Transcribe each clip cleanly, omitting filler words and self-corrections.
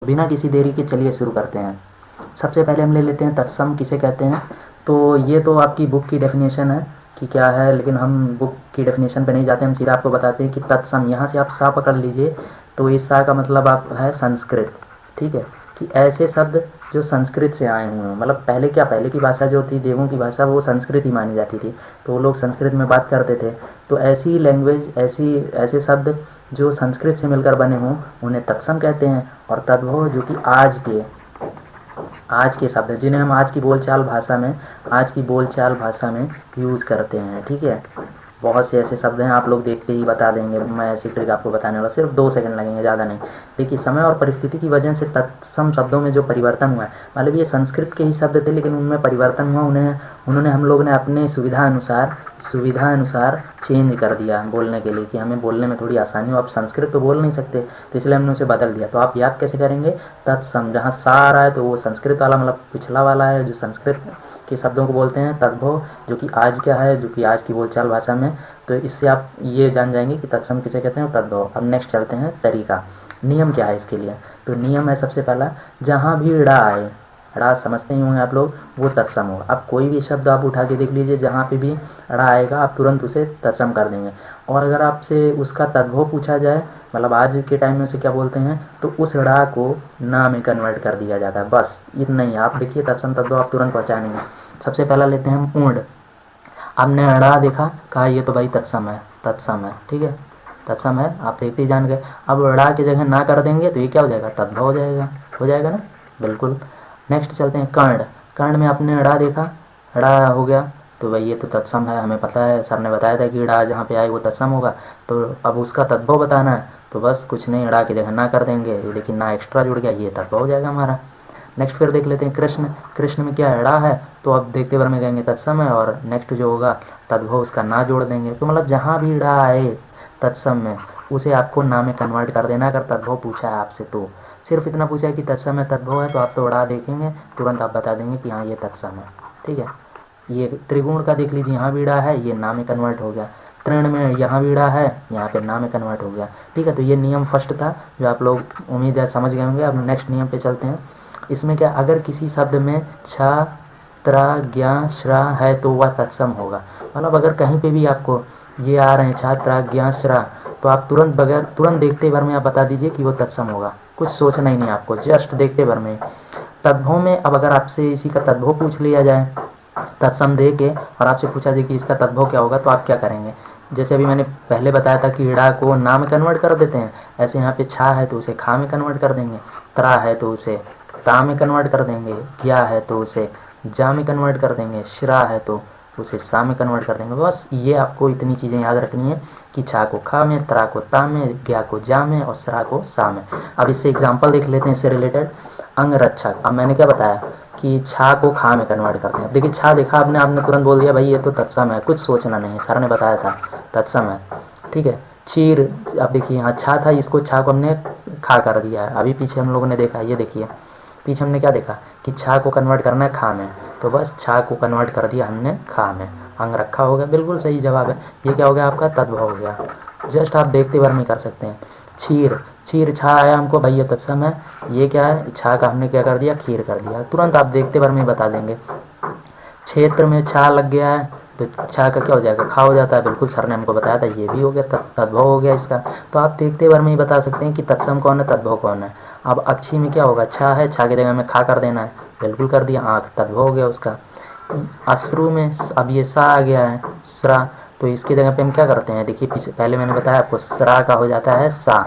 बिना किसी देरी के चलिए शुरू करते हैं। सबसे पहले हम ले लेते हैं तत्सम किसे कहते हैं। तो ये तो आपकी बुक की डेफिनेशन है कि क्या है, लेकिन हम बुक की डेफिनेशन पे नहीं जाते, हम सीधा आपको बताते हैं कि तत्सम, यहाँ से आप सा पकड़ लीजिए। तो इस सा का मतलब आप है संस्कृत, ठीक है, कि ऐसे शब्द जो संस्कृत से आए हुए हैं। मतलब पहले क्या, पहले की भाषा जो थी, देवों की भाषा, वो संस्कृत ही मानी जाती थी, तो वो लोग संस्कृत में बात करते थे। तो ऐसी लैंग्वेज, ऐसे शब्द जो संस्कृत से मिलकर बने हों उन्हें तत्सम कहते हैं। और तद्भव जो कि आज के शब्द हैं, जिन्हें हम आज की बोलचाल भाषा में यूज़ करते हैं, ठीक है। बहुत से ऐसे शब्द हैं, आप लोग देखते ही बता देंगे, मैं ऐसी ट्रिक आपको बताने वाला, सिर्फ 2 सेकंड लगेंगे, ज़्यादा नहीं। देखिए, समय और परिस्थिति की वजह से तत्सम शब्दों में जो परिवर्तन हुआ है, मतलब ये संस्कृत के ही शब्द थे लेकिन उनमें परिवर्तन हुआ, उन्होंने हम लोग ने अपने सुविधा अनुसार चेंज कर दिया बोलने के लिए, कि हमें बोलने में थोड़ी आसानी हो। आप संस्कृत तो बोल नहीं सकते, तो इसलिए हमने उसे बदल दिया। तो आप याद कैसे करेंगे, तत्सम, जहाँ सा आ रहा है तो वो संस्कृत वाला, मतलब पिछला वाला है जो संस्कृत के शब्दों को बोलते हैं। तद्भव जो कि आज क्या है, जो कि आज की बोलचाल भाषा में। तो इससे आप ये जान जाएंगे कि तत्सम किसे कहते हैं और तद्भव। अब नेक्स्ट चलते हैं तरीका, नियम क्या है इसके लिए। तो नियम है सबसे पहला, जहाँ भी ड़ा आए, ड़ा समझते ही होंगे आप लोग, वो तत्सम होगा। अब कोई भी शब्द आप उठा के देख लीजिए, जहाँ पे भी ड़ा आएगा आप तुरंत उसे तत्सम कर देंगे। और अगर आपसे उसका तद्भव पूछा जाए, मतलब आज के टाइम में उसे क्या बोलते हैं, तो उस ड़ा को ना में कन्वर्ट कर दिया जाता है। बस इतना ही, आप देखिए तत्सम तद्भव आप तुरंत पहचानेंगे। सबसे पहला लेते हैं हम ऊंड। आपने ड़ा देखा, कहा ये तो भाई तत्सम है, ठीक है, तत्सम है, आप देखते ही जान गए। अब ड़ा की जगह ना कर देंगे तो ये क्या हो जाएगा, तद्भव हो जाएगा ना, बिल्कुल। नेक्स्ट चलते हैं कर्ण। कर्ण में आपने ड़ा देखा, ड़ा हो गया, तो भाई ये तो तत्सम है, हमें पता है, सर ने बताया था कि ड़ा जहाँ पे आए वो तत्सम होगा। तो अब उसका तद्भव बताना है, तो बस कुछ नहीं, ड़ा की जगह ना कर देंगे, लेकिन ना एक्स्ट्रा जुड़ गया, ये तद्भव हो जाएगा हमारा। नेक्स्ट फिर देख लेते हैं कृष्ण। कृष्ण में क्या है, ड़ा है, तो अब देखते बार में कहेंगे तत्सम है, और नेक्स्ट जो होगा तद्भव उसका ना जोड़ देंगे। तो मतलब जहाँ भी ड़ा आए तत्सम में, उसे आपको ना में कन्वर्ट कर देना। अगर तद्भव पूछा है आपसे तो सिर्फ इतना पूछा है कि तत्सम है, तद्भव है, तो आप तो ड़ा देखेंगे, तुरंत आप बता देंगे कि हाँ ये तत्सम है, ठीक है। ये त्रिगुण का देख लीजिए, यहाँ भी ड़ा है, ये ना में कन्वर्ट हो गया। तृण में यहाँ भी ड़ा है, यहाँ पे ना में कन्वर्ट हो गया, ठीक है। तो ये नियम फर्स्ट था जो आप लोग उम्मीद है समझ गए होंगे। अब नेक्स्ट नियम पे चलते हैं। इसमें क्या, अगर किसी शब्द में छ, त्र, ज्ञ, श्र है तो वह तत्सम होगा। मतलब अगर कहीं पे भी आपको ये आ रहे हैं छ, त्र, ज्ञ, श्र, तो आप तुरंत देखते भर में आप बता दीजिए कि वो तत्सम होगा, कुछ सोचना ही नहीं आपको, जस्ट देखते भर में। तद्भव में अब अगर आपसे इसी का तद्भव पूछ लिया जाए, तत्सम दे के, और आपसे पूछा जाए कि इसका तद्भव क्या होगा, तो आप क्या करेंगे। जैसे अभी मैंने पहले बताया था कि ड़ा को ना में कन्वर्ट कर देते हैं, ऐसे यहाँ पे छा है तो उसे खा में कन्वर्ट कर देंगे, त्रा है तो उसे ता में कन्वर्ट कर देंगे, ज्ञा है तो उसे जा में कन्वर्ट कर देंगे, श्रा है तो उसे सा में कन्वर्ट कर देंगे। बस ये आपको इतनी चीज़ें याद रखनी है कि छा को खा में, त्रा को ता में, ज्ञा को जा में, और श्रा को सा में। अब इससे एग्जाम्पल देख लेते हैं इससे रिलेटेड। अंगरक्षक, अब मैंने क्या बताया कि छा को खा में कन्वर्ट करते हैं। देखिए छा देखा आपने तुरंत बोल दिया भाई ये तो तत्सम है, कुछ सोचना नहीं, सर ने बताया था तत्सम है, ठीक है। चीर, अब देखिए यहाँ छा था, इसको छा को हमने खा कर दिया है। अभी पीछे हम लोगों ने देखा, ये देखिए पीछे हमने क्या देखा कि छा को कन्वर्ट करना है खा में, तो बस छा को कन्वर्ट कर दिया हमने खा में, अंग रखा हो गया, बिल्कुल सही जवाब है। ये क्या हो गया आपका, तद्भव हो गया, जस्ट आप देखते बार में कर सकते हैं। छीर, छीर छा आया हमको भाई ये तत्सम है, ये क्या है, छा का हमने क्या कर दिया, खीर कर दिया, तुरंत आप देखते बार में बता देंगे। क्षेत्र में छा लग गया है तो छा का क्या हो जाएगा, खा हो जाता है, बिल्कुल सर ने हमको बताया था, ये भी हो गया, तद्भव हो गया इसका। तो आप देखते बार में ही बता सकते हैं कि तत्सम कौन है, तद्भव कौन है। अब अक्षी में क्या होगा, छा है, छा की जगह में खा कर देना है, बिल्कुल कर दिया, आँख, तद्भव हो गया उसका। अश्रु में अब ये सा आ गया है, स्रा, तो इसकी जगह पे हम क्या करते हैं, देखिए पीछे पहले मैंने बताया आपको, स्रा का हो जाता है सा,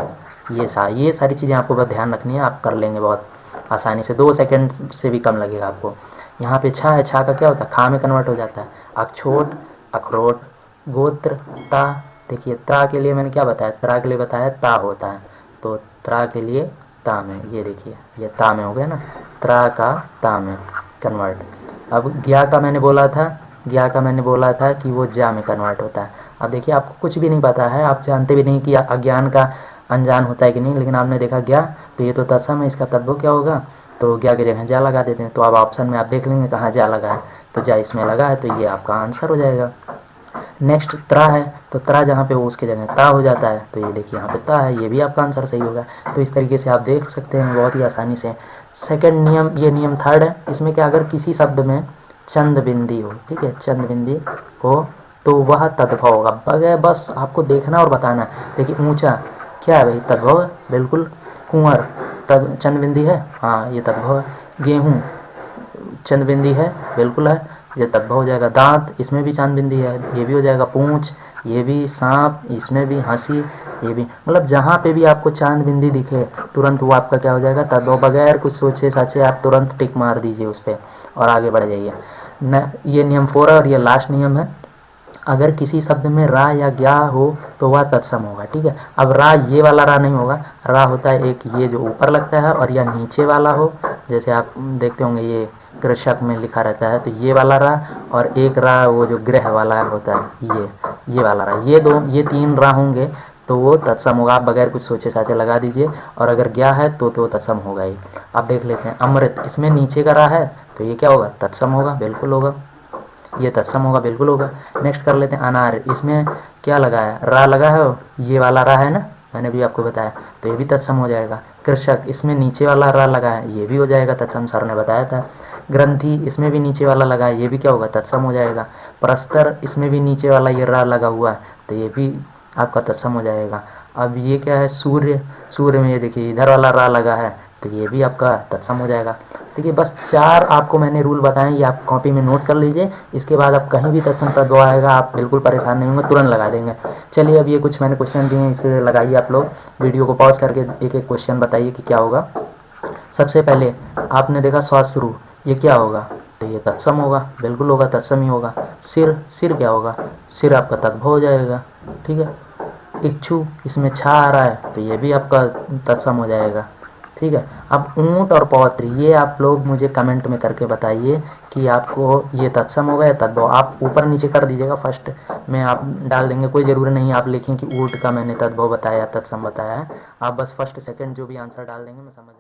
ये सा। ये सारी चीज़ें आपको बस ध्यान रखनी है, आप कर लेंगे बहुत आसानी से, 2 सेकंड से भी कम लगेगा आपको। यहाँ पे छा है, छा का क्या होता है, खा में कन्वर्ट हो जाता है। अक्षोट, अखरोट, गोत्र, ता, देखिए ता के लिए मैंने क्या बताया, त्रा के लिए बताया ता होता है, तो त्रा के लिए ता में, ये देखिए ये ता में हो गया ना, त्रा का ता में कन्वर्ट। अब ज्ञा का मैंने बोला था, ज्ञा का मैंने बोला था कि वो जा में कन्वर्ट होता है। अब देखिए आपको कुछ भी नहीं पता है, आप जानते भी नहीं कि अज्ञान का अनजान होता है कि नहीं, लेकिन आपने देखा ज्ञा, तो ये तो तत्सम है, इसका तद्भव क्या होगा, तो ज्ञा की जगह जा लगा देते हैं। तो अब ऑप्शन में आप देख लेंगे कहाँ जा लगा है, तो जा इसमें लगा है, तो ये आपका आंसर हो जाएगा। नेक्स्ट त्रा है, तो त्रा जहाँ पे हो उसके जगह ता हो जाता है, तो ये देखिए यहाँ पे ता है, ये भी आपका आंसर सही होगा। तो इस तरीके से आप देख सकते हैं बहुत ही आसानी से। सेकंड नियम, ये नियम थर्ड है, इसमें क्या, अगर किसी शब्द में चंद बिंदी हो, ठीक है, चंद बिंदी हो तो वह तद्भव होगा। बगैर बस आपको देखना और बताना है। देखिए ऊंचा क्या है भाई, तद्भव है, बिल्कुल। कुंवर तद चंद बिंदी है, हाँ ये तद्भव है। गेहूँ चंद बिंदी है, बिल्कुल है, ये तद्भव हो जाएगा। दांत, इसमें भी चांद बिंदी है, ये भी हो जाएगा। पूंछ, ये भी। सांप, इसमें भी। हंसी, ये भी। मतलब जहाँ पे भी आपको चांद बिंदी दिखे तुरंत वो आपका क्या हो जाएगा, तद्भव। बगैर कुछ सोचे साचे आप तुरंत टिक मार दीजिए उस पर और आगे बढ़ जाइए न। ये नियम 4 है और ये लास्ट नियम है। अगर किसी शब्द में रा या ग्या हो तो वह तत्सम होगा, ठीक है। अब रा, ये वाला रा नहीं होगा, रा होता है एक ये जो ऊपर लगता है, और या नीचे वाला हो, जैसे आप देखते होंगे ये कृषक में लिखा रहता है, तो ये वाला रा, और एक रा वो जो ग्रह वाला होता है ये वाला रा, ये दो, ये 3 रा होंगे तो वो तत्सम होगा। आप बगैर कुछ सोचे साचे लगा दीजिए, और अगर ग्या है तो तत्सम होगा ही। आप देख लेते हैं अमृत, इसमें नीचे का रा है तो ये क्या होगा, तत्सम होगा, बिल्कुल होगा, ये तत्सम होगा, बिल्कुल होगा। नेक्स्ट कर लेते हैं अनार, इसमें क्या लगा है, रा लगा है, ये वाला रा है ना, मैंने भी आपको बताया, तो ये भी तत्सम हो जाएगा। कृषक, इसमें नीचे वाला रा लगा है, ये भी हो जाएगा तत्सम, सर ने बताया था। ग्रंथि, इसमें भी नीचे वाला लगा है, ये भी क्या होगा, तत्सम हो जाएगा। प्रस्तर, इसमें भी नीचे वाला ये रा लगा हुआ है, तो ये भी आपका तत्सम हो जाएगा। अब ये क्या है, सूर्य, सूर्य में ये देखिए इधर वाला रा लगा है, तो ये भी आपका तत्सम हो जाएगा। देखिए बस 4 आपको मैंने रूल बताएं, ये आप कॉपी में नोट कर लीजिए। इसके बाद आप कहीं भी तत्सम तद्भव आएगा आप बिल्कुल परेशान नहीं होंगे, तुरंत लगा देंगे। चलिए अब ये कुछ मैंने क्वेश्चन दिए हैं, इसे लगाइए आप लोग। वीडियो को पॉज करके एक एक क्वेश्चन बताइए कि क्या होगा। सबसे पहले आपने देखा श्वासरु, ये क्या होगा, तो ये तत्सम होगा, बिल्कुल होगा, तत्सम ही होगा। सिर, सिर क्या होगा, सिर आपका तद्भव हो जाएगा, ठीक है। इच्छु, इसमें छा आ रहा है तो ये भी आपका तत्सम हो जाएगा, ठीक है। अब ऊंट और पौत्र, ये आप लोग मुझे कमेंट में करके बताइए कि आपको ये तत्सम होगा या तद्भव। आप ऊपर नीचे कर दीजिएगा, फर्स्ट में आप डाल देंगे, कोई ज़रूरी नहीं आप लिखें कि ऊंट का मैंने तद्भव बताया या तत्सम बताया है। आप बस फर्स्ट सेकंड जो भी आंसर डाल देंगे मैं समझ